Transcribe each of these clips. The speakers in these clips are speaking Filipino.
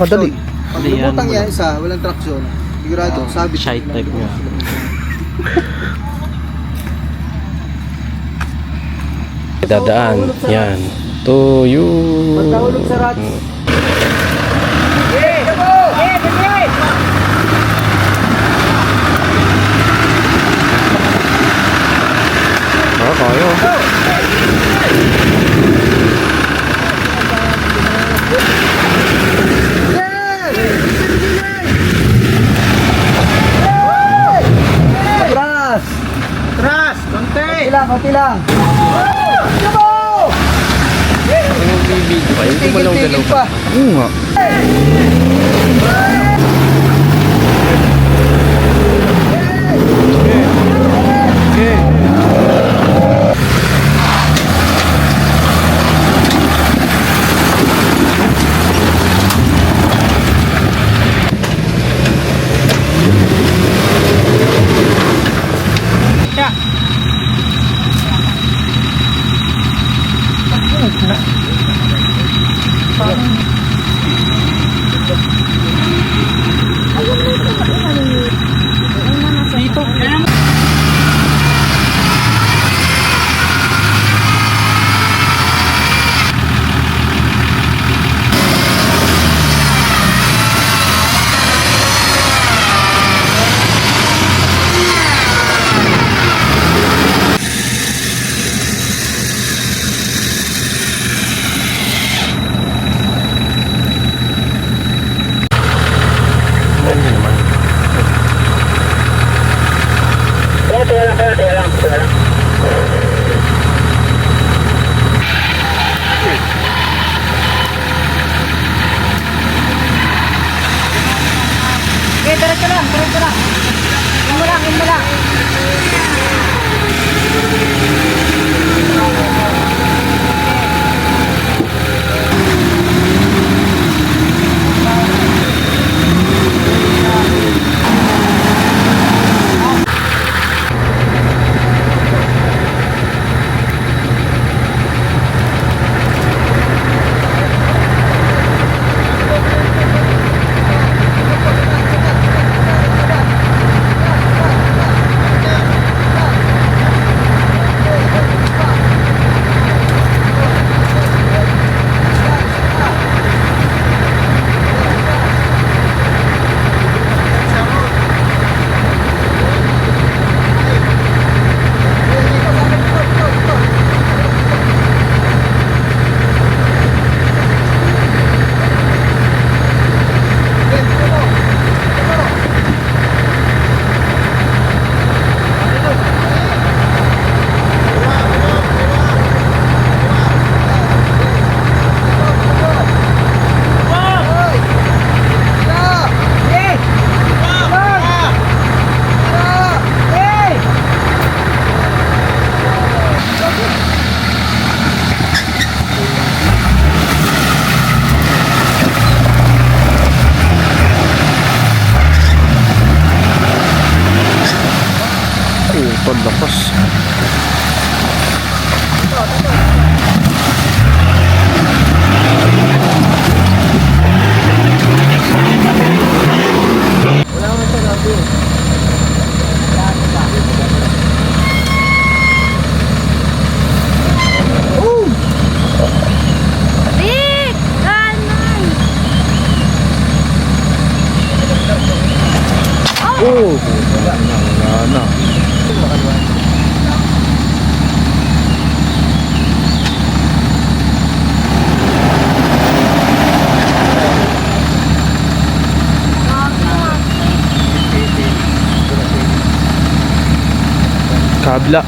Madali. Pag lumutang yan isa, walang traction, sigurado, sabit. Shite type nga. Dadaan. Yan. To you. Pagkahulog sa rats. Kayo. Atras! Konti lang. Tigil pa. Oo nga. Diretso lang. Yun mo lang. Lakas. Wala na. Kabla.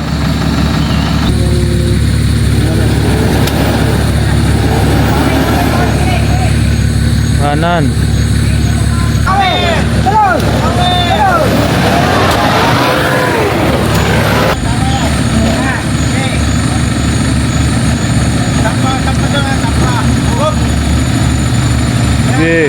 Kanan. Sige.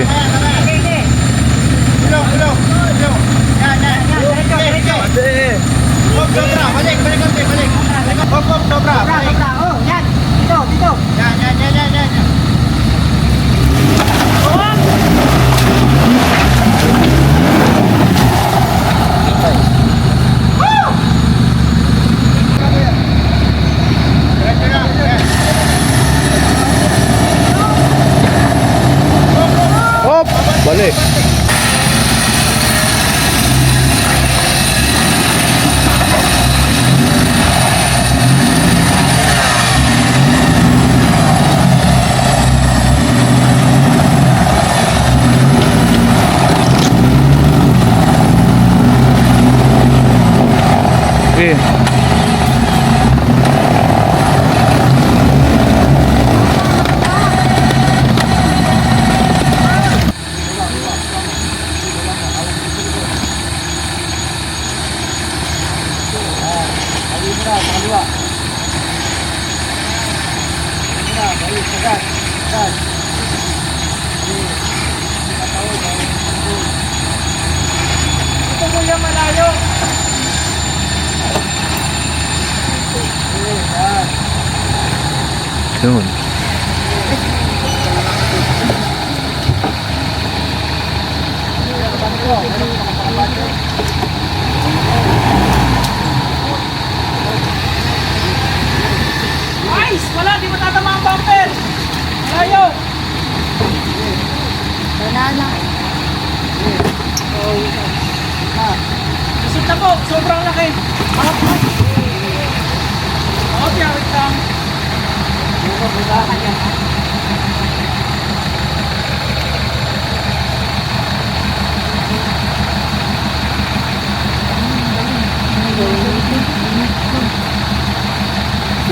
Dito. Balik. Okay. Ito kuya malayo. Yun. Nice! Wala, di matatama ang bumper. Malayo. Wala na. Isip na po, sobrang laki. Okay, awit lang.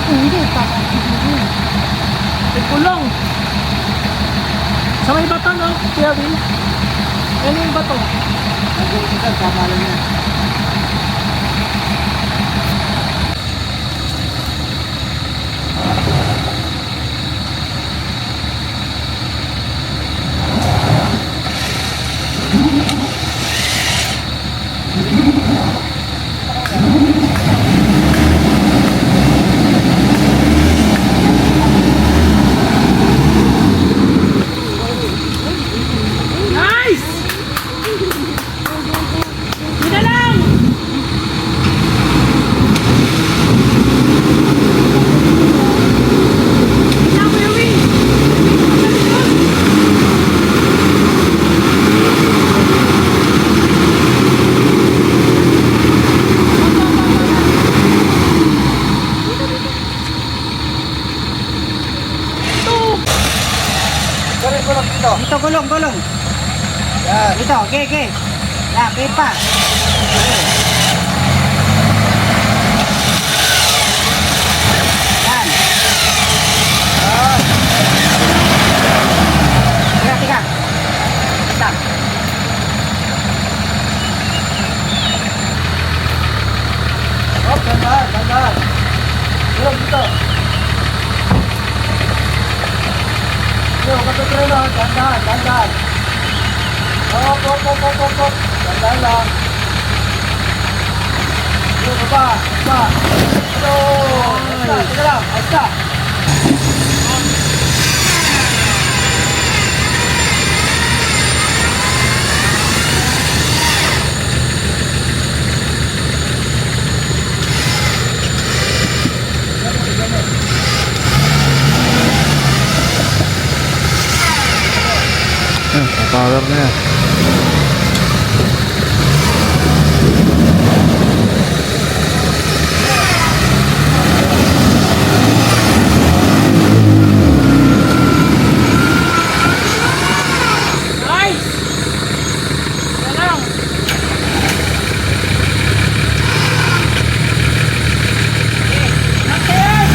Hindi pa. Kulong. Sa may bato, no? Kuya Will? Yan yung bato. Tama lang yan. Nice! Yun na lang! Yun na, Kuya Will! Dito, gulong, gulong. Yan. Dito, okay, okay. Yan, okay pa. Yan. Tiga, tiga. Kita. Oh, dahan, dahan. Gulong dito. Yo, katutreno, dahan, dahan. Op. Dahan lang. Yo, baba. Ito. Tiga lang, asta. Power na yan. Nice! Yan lang. Nakyan!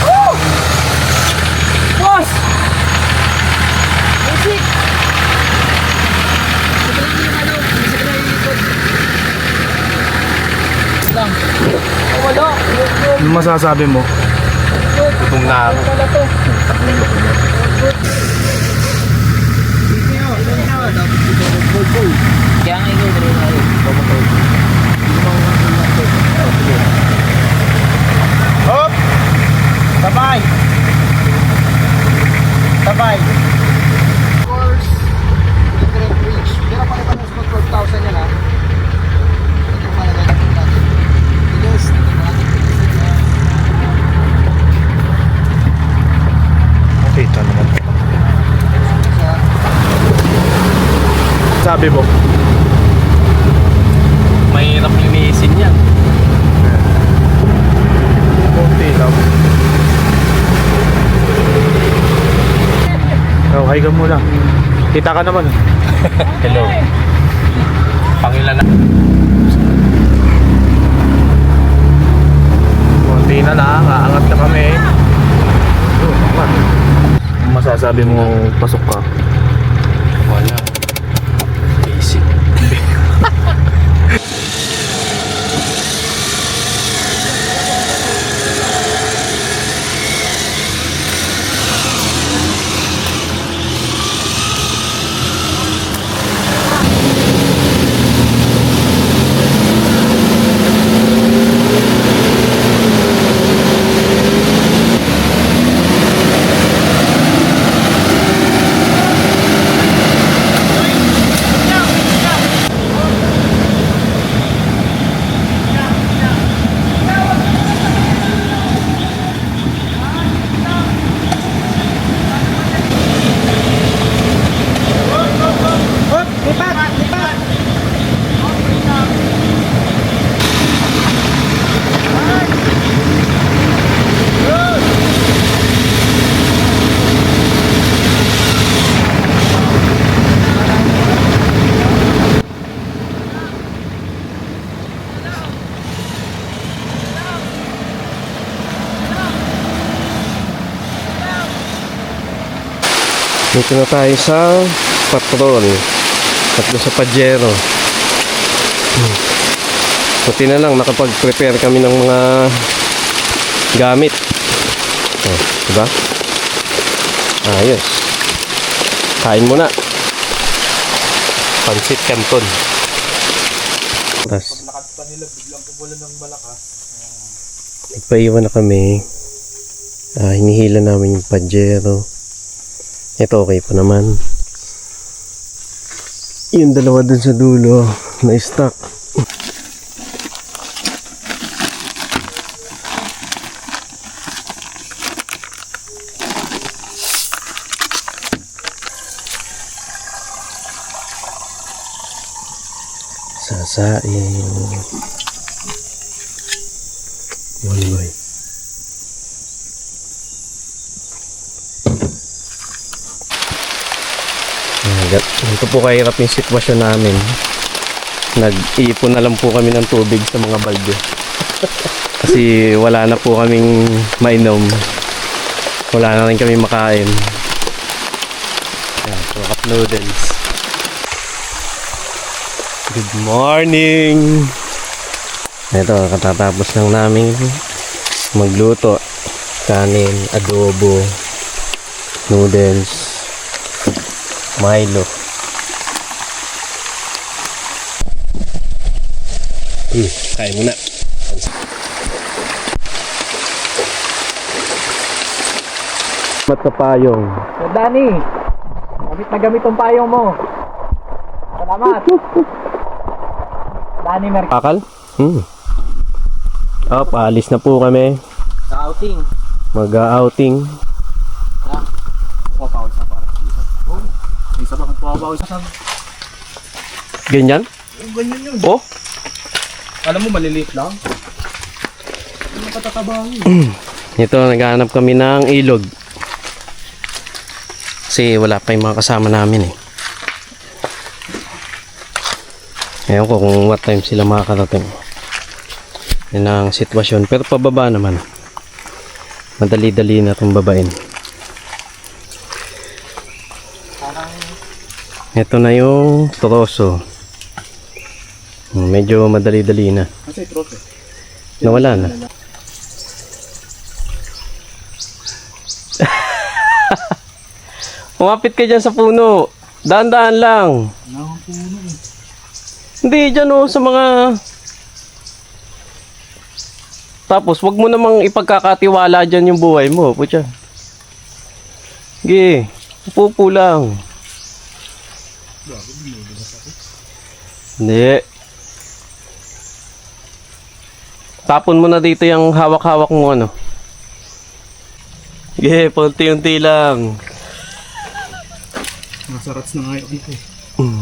Woo! Boss! Music! Lang. Wala. Ano masasabi mo? Gutom na ako. Wala to. Kaya nga ikaw rin na rin. Hop! Sabay! Sabay! Of course, different reach. Pero pare-pares mo 12,000 yan ha. Ito pala natin natin. Bilis. Okay, ito naman masasabi mo? Mahirap linisin yan. Kunti lang. Oh, hi ka muna. Kita ka naman. Hello. Pangilan na. Kunti na lang, aangat na kami. Ang masasabi mo pasok ka? Wala. Basic. Dito na tayo sa patrol at doon sa Pajero. Buti na lang nakapag-prepare kami ng mga gamit. Oh, diba? Ayos. Kain muna. Pansit Canton. Tapos nagpaiwan na kami. Hinihila namin yung Pajero. Ito okay pa naman. Yung dalawa dun sa dulo na stock. Sasain. Boy. Ito po kahirap yung sitwasyon namin. Nag-iipon na lang po kami ng tubig sa mga balde. Kasi wala na po kaming mainom. Wala na rin kami makain. Ayan, so cup noodles. Good morning! Ito, katatapos lang namin magluto. Kanin, adobo, noodles, Milo. Kain muna. Mat sa payong. So Danny, gamit na gamit tong payong mo. Salamat. Danny Merkel. Akal? Alis na po kami. Sa outing. Mag-outing. Papawis na para dito. Oh, isa pa kung papawis na. Ganyan? Ganyan yun. Oh? Alam mo, maliliit lang. Ano katatabahan yun? Ito, naghahanap kami ng ilog. Kasi wala pa yung mga kasama namin eh. Ewan ko kung what time sila makakarating. Yan ang sitwasyon. Pero pababa naman. Madali-dali na itong babain. Ito na yung troso. Medyo madali-dali na. Kasi troso. Nawala na. Umapit ka dyan sa puno. Daan-daan lang. Hindi, dyan o sa mga... Tapos, wag mo namang ipagkakatiwala dyan yung buhay mo. Putya. Sige, upo lang. Hindi. Tapon mo na dito yung hawak-hawak mo ano. Sige, paunti-unti lang. Nasa rats na nga dito.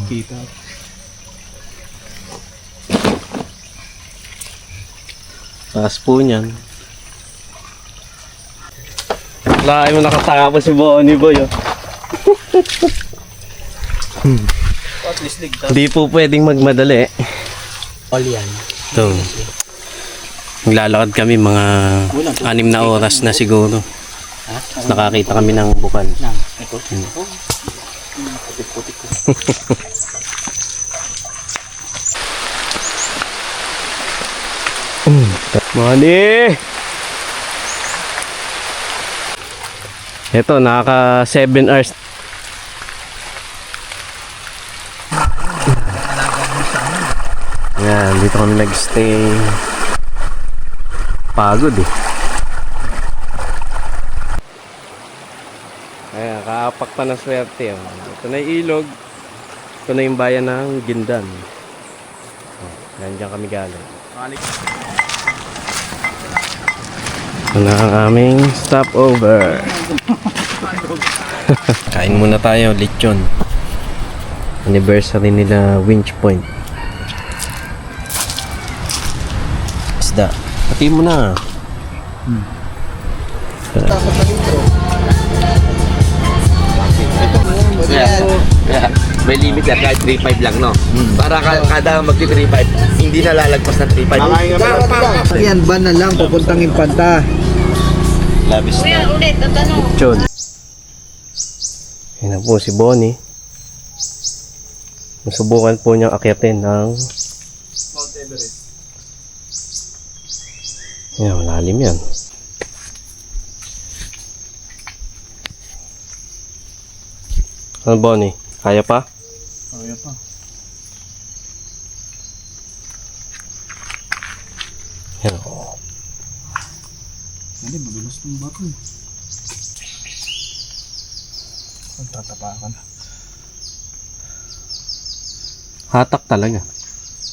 Kita. Taas po niyan. Lahat mo nakatapos si Bonnie Boy. Oh. At least ligtas. Hindi po pwedeng magmadali. All yan. Ito. Maglalakad kami mga 6 na oras na siguro. Nakakita kami ng bukal. Ito. Money! Ito, nakaka 7 hours. Yan, dito kami nagstay. Pagod eh. Ayan, kaapak pa ng swerte. Oh. Ito na yung ilog. Ito na yung bayan ng Gindan. Oh, yan dyan kami galing. Ito na ang aming stopover. Kain muna tayo, lechon. Anniversary nila Winch Point. Isda. Pati mo na. May limit yan kahit 3.5 lang, no? Para kada magti-3.5, hindi na lalagpas ng 3.5. Yan ba na lang pupuntang Impanta? Labis na. Ulit, tatanong. Lechon. Yan na po si Bonnie. Nasubukan po niyang akyatin ng Mount Everest. yan, malalim yan. Ano Bonnie? Kaya pa? Kaya pa. Yan. Hindi, madulas ng bato eh. Ang tatapakan. Hatak talaga.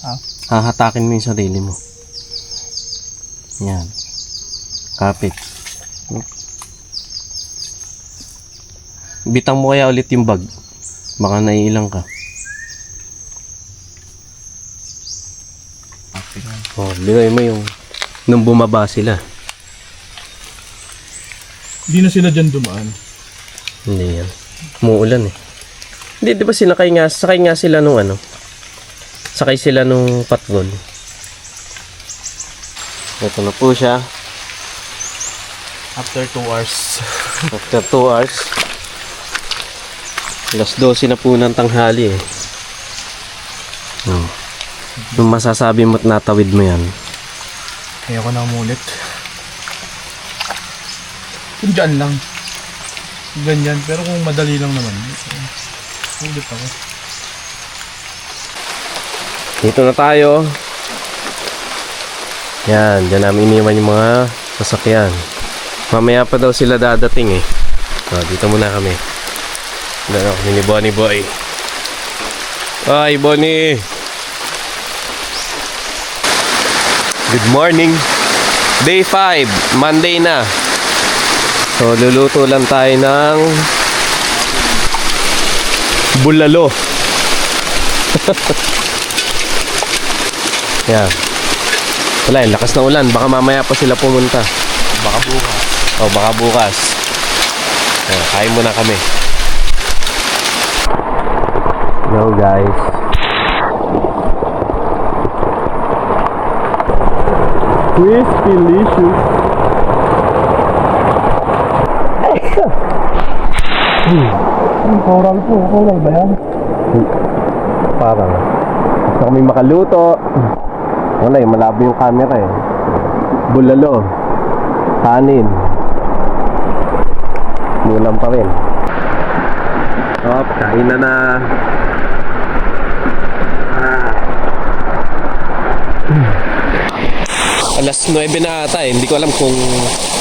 Ha? Hahatakin mo yung sarili mo. Yan. Kapit. Bitang mo kaya ulit yung bag. Baka naiilang ka. Oh, bigay mo yung nung bumaba sila. Hindi na sila dyan dumaan. Hindi yan. Umuulan eh. Hindi, di ba sakay nga sila nung ano? Sakay sila nung patrol. Ito na po siya. After 2 hours. After 2 hours. Alas 12 na po ng tanghali eh. Oh. Yung masasabi mo't natawid mo yan. Ayoko na umulit. Kung dyan lang. Ganyan. Pero kung madali lang naman. Ulit ako. Dito na tayo. Yan, dyan namin iniwan yung mga sasakyan. Mamaya pa daw sila dadating eh. So, dito muna kami. Dito kami ni Bonnie Boy. Hi Bonnie! Good morning! Day 5, Monday na. So, luluto lang tayo ng bulalo. Yan. Wala, lakas na ulan. Baka mamaya pa sila pumunta. Baka bukas. O, baka bukas. Ayan, kain muna kami. Hello guys. Crispy-licious. Coral po. Coral ba yan? Parang gusto kami makaluto. Wala eh, malabo yung camera eh. Bulalo. Kanin. Mulam pa rin. Op, kain na. Alas 9 na ata eh. Hindi ko alam kung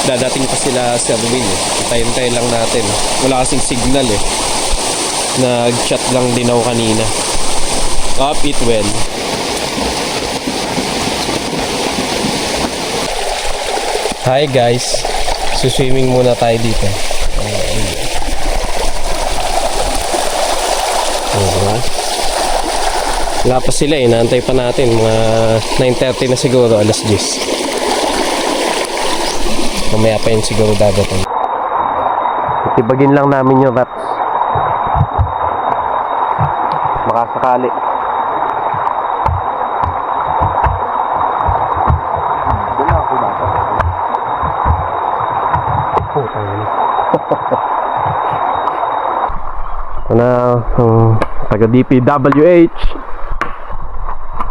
dadating pa sila sa Erwin eh. Hintayin lang natin. Wala kasing signal eh. Nag-chat lang din ako kanina. Up, eat well. Hi guys. Swimming muna tayo dito. Diba? Wala pa sila eh. Naantay pa natin. Mga 9:30 na siguro. Alas 10. Mamaya pa yun siguro dadating. Tibagin lang namin yung rats. Makasakali. Ito na, taga DPWH.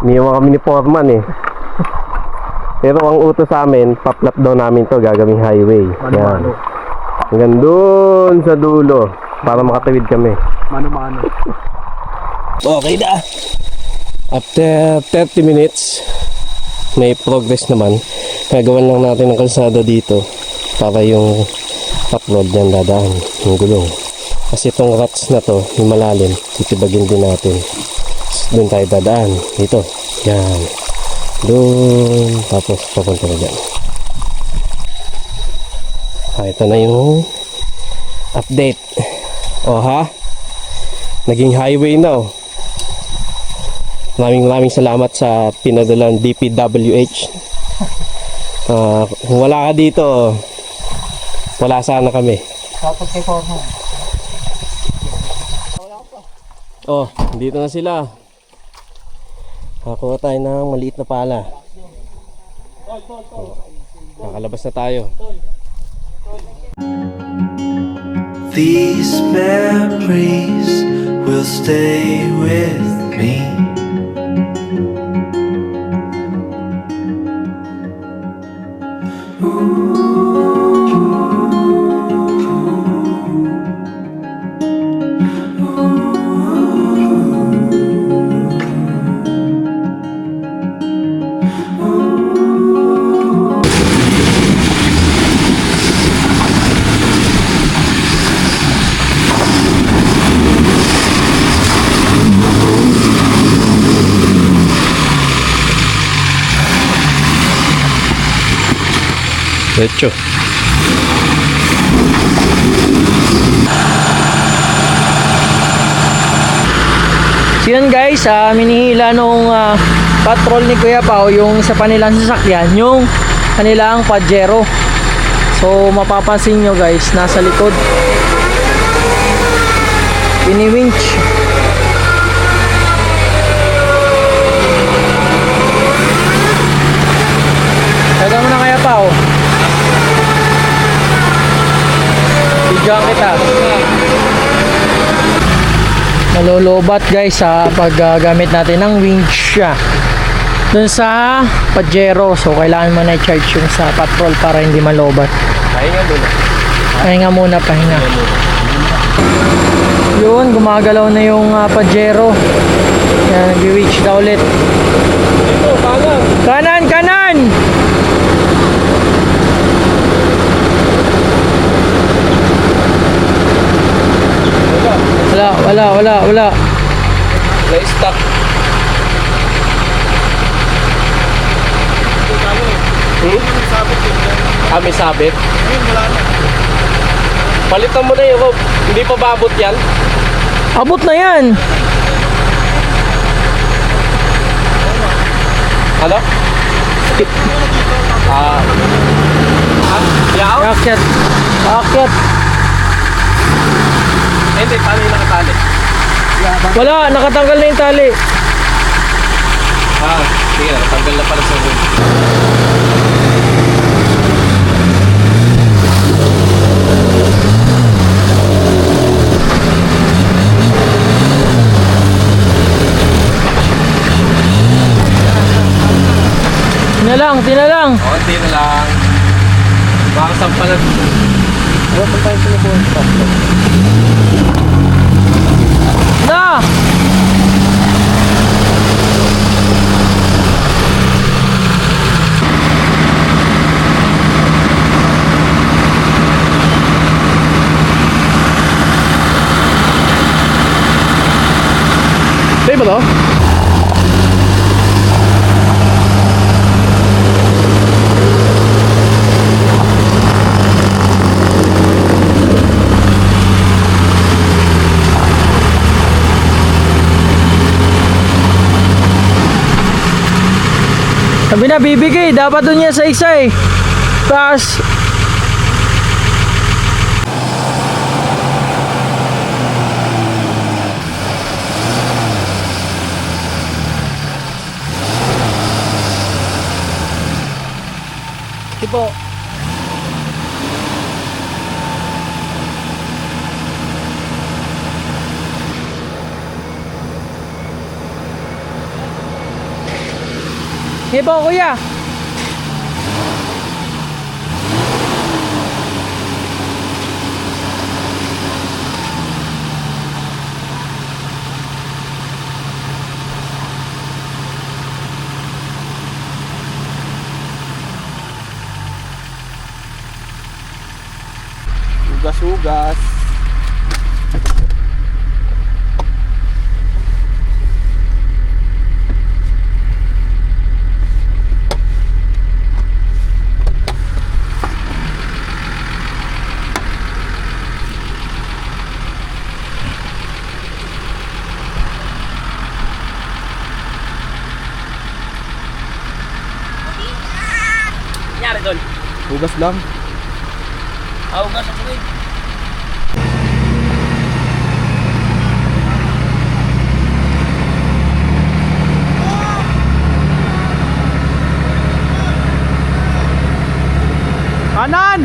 Iniwan kami ni Foreman eh. Pero ang utos sa amin, paplap daw namin to gagawing highway. Yan. Hanggang doon sa dulo para makatawid kami. Mano-mano. Okay na. After 30 minutes, may progress naman. Nagawan lang natin ng kalsada dito para yung top road yan dadaan, yung gulong. Kasi itong rats na to, yung malalim, titibagin din natin. Doon tayo dadaan. Dito. Yan. Doon. Tapos papunta na dyan. Ito na yung update. O ha? Naging highway na oh. Maraming salamat sa pinadalang DPWH. Kung wala ka dito, wala sana kami. Tapos kay Foreman. Oh, dito na sila. Nakakuha tayo ng maliit na pala. Oh, nakalabas na tayo. These memories will stay with me. Diretso. So yun guys, minihila nung patrol ni Kuya Pao yung isa pa nilang sasakyan, yung kanilang Pajero. So mapapansin nyo guys, nasa likod ini-winch. Taga mo na Kuya Pao. Bigyan kita. Malolobat guys sa paggamit natin ng winch dun sa Pajero. So kailangan mo na i-charge yung sa patrol para hindi malobat. Pahinga muna. Yun, gumagalaw na yung Pajero. Yan, nag-winch na ulit. Kanan! Wala. Na-stuck. May sabit? Palitan mo na yun, Rob. Hindi pa babot yan? Abot na yan. Ano? Yaw? Akyat. Hindi, paano yung nakatali? Wala, nakatanggal na yung tali. Sige, natanggal na pala sa room. Tina lang. Konti na lang. Baka sampalan. Na! Tayo ba to? Sabi na bibigay, dapat doon niya sa isa eh. Tapos po. Sige po, kuya. Ugas-ugas. Nangyari doon. Ugas lang. Augas sa tuwid. Kanan!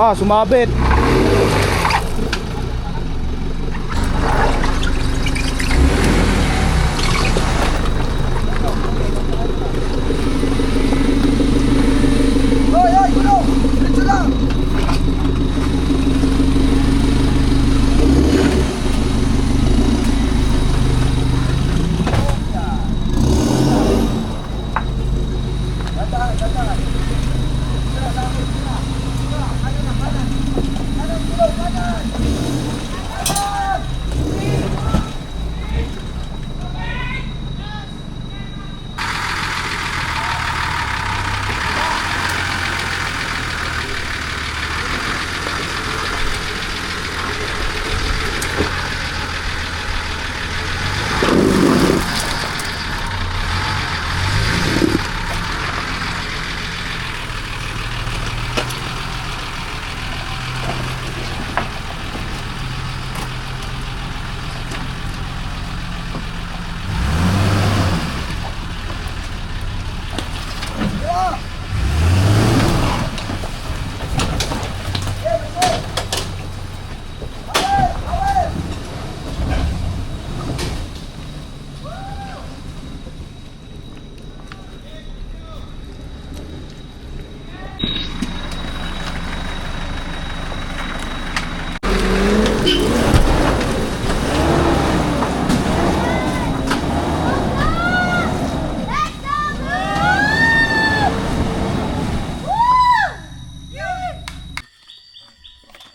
Ah, sumabit. Hoy, hoy, gulo! Diretso lang!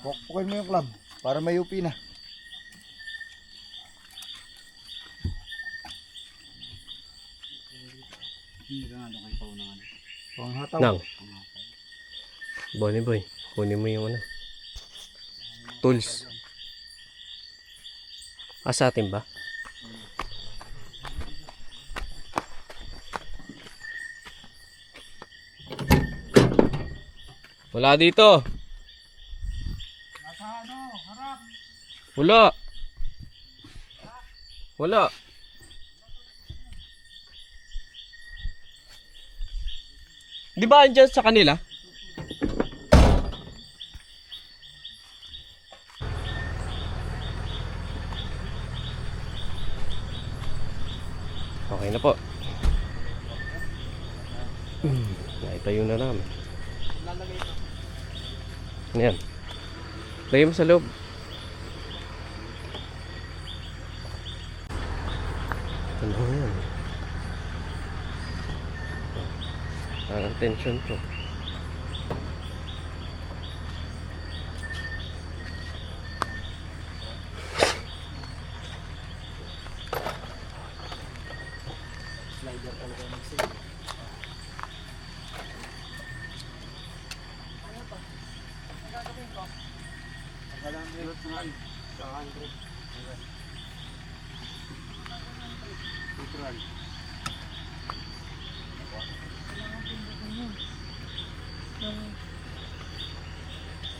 Pukpukin mo yung club para may UP na. Panghataw. Nang. Bonnie boy, kunin mo yung ano. Tools. Ah, sa atin ba? Wala dito. Wala. Wala. Di ba andyan sa kanila? Okay na po. Naitayo na namin. Ano yan? Lagay mo sa loob. Ano yan? Parang tension to.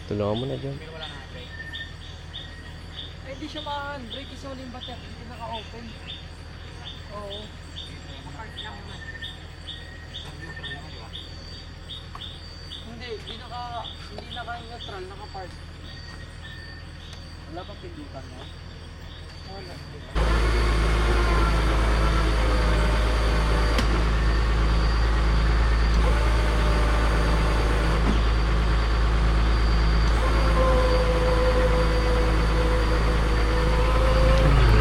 Tulungan mo na dyan. Ay, hindi siya ma-break isa ulit battery. Hindi naka-open. Oo. Hindi naka-neutral, naka-park. Wala pa pindutan mo? Wala.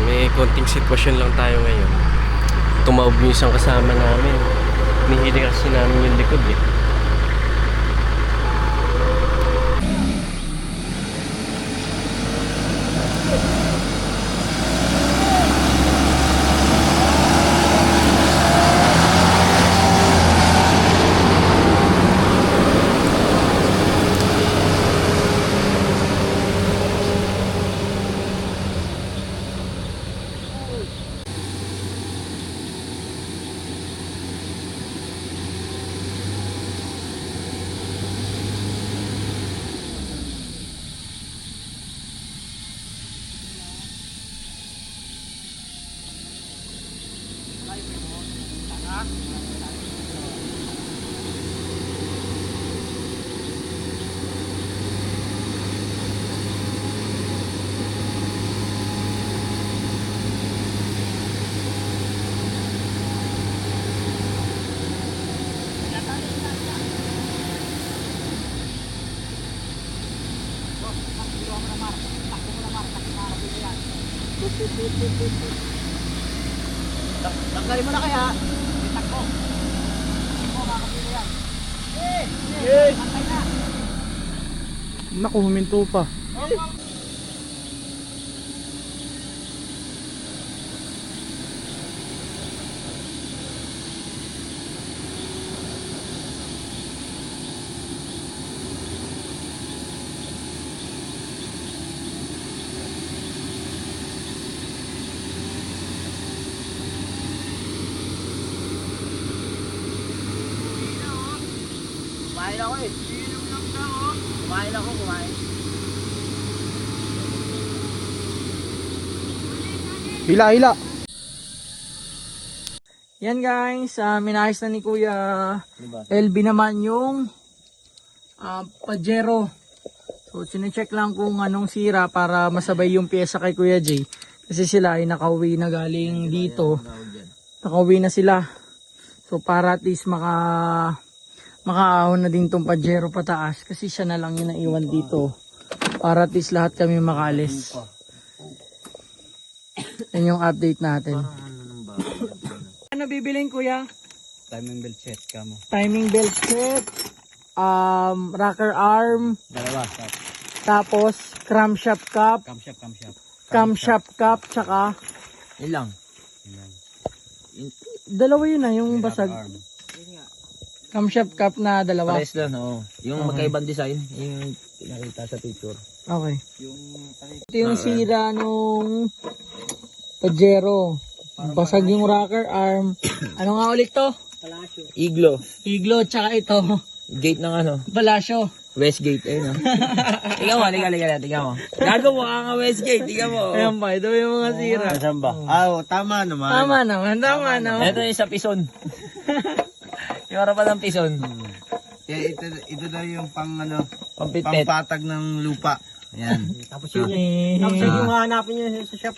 May konting sitwasyon lang tayo ngayon. Tumawag yung isang kasama namin. Nihili kasi namin yung likod eh. Tanggalin mo na kaya. Takbo. Naku, huminto pa. Kumain ako eh. Kumain. Hila. Yan guys, minayos na ni Kuya LB naman yung Pajero. So sinecheck lang kung anong sira para masabay yung pyesa kay Kuya Jay. Kasi sila ay nakauwi na galing dito. Nakauwi na sila. So para at least makaahon na din tong Pajero pataas. Kasi siya na lang yung naiwan dito. Para at least lahat kami makaalis. Yan yung update natin. Ano bibilin Kuya? Timing belt set ka mo. Timing belt set, rocker arm, Dalawa. tapos camshaft cup, tsaka Yun lang. dalawa yun na yung basag. Camshaft cup na dalawa. Pares lang, oo. Yung magkaibang design, yung nakita sa picture. Okay. Ito yung sira nung Pajero. Basag yung rocker arm. Ano nga ulit to? Iglo. Iglo, tsaka ito. Gate ng ano. Balasyo. Westgate, ayun o. Tingnan mo, tingnan mo. Gago mo ka nga Westgate, tingnan mo. Ayan ba, ito yung mga sira. Saan ba? Tama naman. Tama naman. Ito yung sa pison. Yung harapan ng pison. Ito daw yung Pampitpit. pampatag ng lupa. Yan. Tapos yun yung hahanapin nyo sa shop.